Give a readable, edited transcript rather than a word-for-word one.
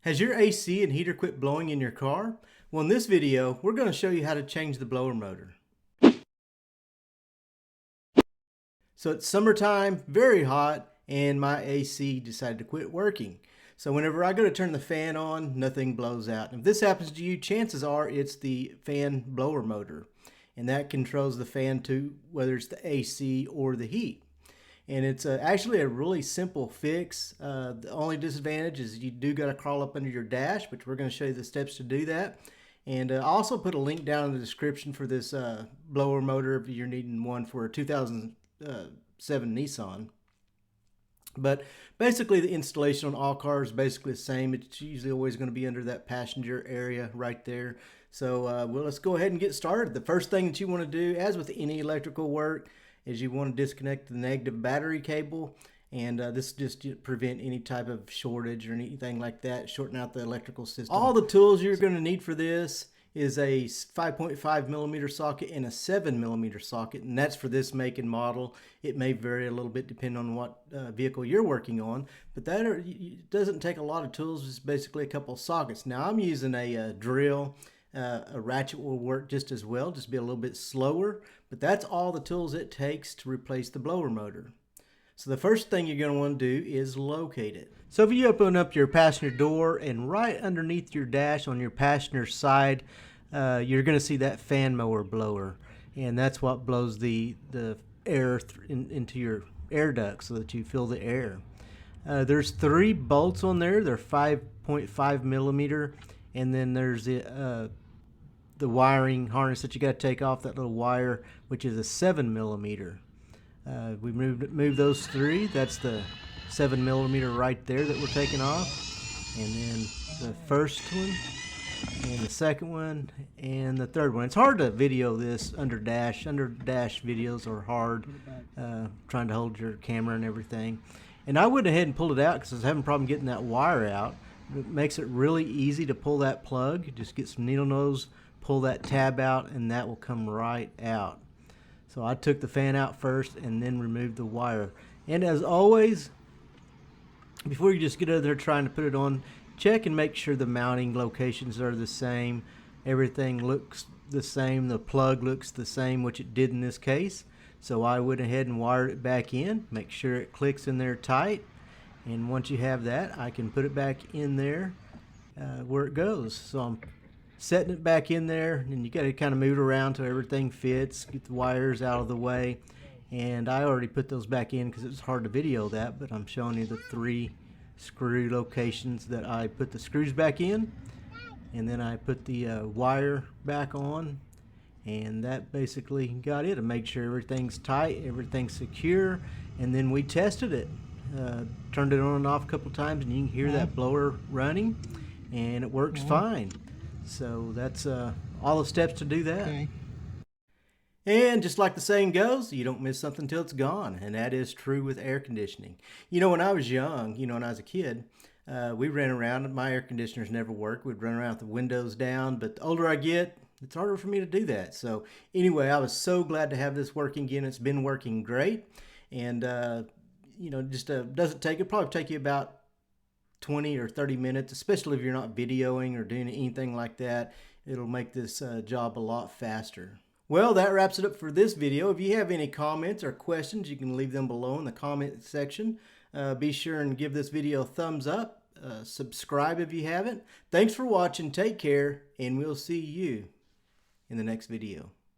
Has your AC and heater quit blowing in your car? Well, in this video, we're going to show you how to change the blower motor. So it's summertime, very hot, and my AC decided to quit working. So whenever I go to turn the fan on, nothing blows out. If this happens to you, chances are it's the fan blower motor. And that controls the fan to whether it's the AC or the heat. And it's actually a really simple fix. The only disadvantage is you do got to crawl up under your dash, but we're going to show you the steps to do that. And I'll also put a link down in the description for this blower motor if you're needing one for a 2007 Nissan. But basically the installation on all cars is basically the same. It's usually always going to be under that passenger area right there. So well, let's go ahead and get started. The first thing that you want to do, as with any electrical work, is you want to disconnect the negative battery cable, and this just to prevent any type of shortage or anything like that, shorten out the electrical system. All the tools you're going to need for this is a 5.5 millimeter socket and a 7 millimeter socket, and that's for this make and model. It may vary a little bit depending on what vehicle you're working on, but it doesn't take a lot of tools. It's basically a couple of sockets. Now I'm using a drill. A ratchet will work just as well, just be a little bit slower, but that's all the tools it takes to replace the blower motor. So the first thing you're going to want to do is locate it. So if you open up your passenger door, and right underneath your dash on your passenger side, you're going to see that fan mower blower, and that's what blows the air into your air duct so that you fill the air. There's 3 bolts on there. They're 5.5 millimeter, and then there's the wiring harness that you got to take off, that little wire, which is a 7 millimeter. We moved those 3. That's the 7 millimeter right there that we're taking off, and then the first one, and the second one, and the third one. It's hard to video this under dash. Under dash videos are hard, trying to hold your camera and everything. And I went ahead and pulled it out because I was having a problem getting that wire out. It makes it really easy to pull that plug. Just get some needle nose, pull that tab out, and that will come right out. So I took the fan out first and then removed the wire. And as always, before you just get out there trying to put it on, check and make sure the mounting locations are the same. Everything looks the same. The plug looks the same, which it did in this case. So I went ahead and wired it back in. Make sure it clicks in there tight. And once you have that, I can put it back in there where it goes. So I'm setting it back in there, and you got to kind of move it around till everything fits, get the wires out of the way. And I already put those back in because it's hard to video that, but I'm showing you the 3 screw locations that I put the screws back in, and then I put the wire back on, and that basically got it. To make sure everything's tight, everything's secure, and then we tested it. Turned it on and off a couple times, and you can hear that blower running, and it works fine. So that's all the steps to do that. Okay. And just like the saying goes, you don't miss something till it's gone, and that is true with air conditioning. You know, when I was young, when I was a kid, we ran around, and my air conditioners never worked. We'd run around with the windows down, but the older I get, it's harder for me to do that. So anyway, I was so glad to have this working again. It's been working great, and just doesn't take, it'll probably take you about 20 or 30 minutes, especially if you're not videoing or doing anything like that. It'll make this job a lot faster. Well, that wraps it up for this video. If you have any comments or questions, you can leave them below in the comment section. Be sure and give this video a thumbs up. Subscribe if you haven't. Thanks for watching. Take care, and we'll see you in the next video.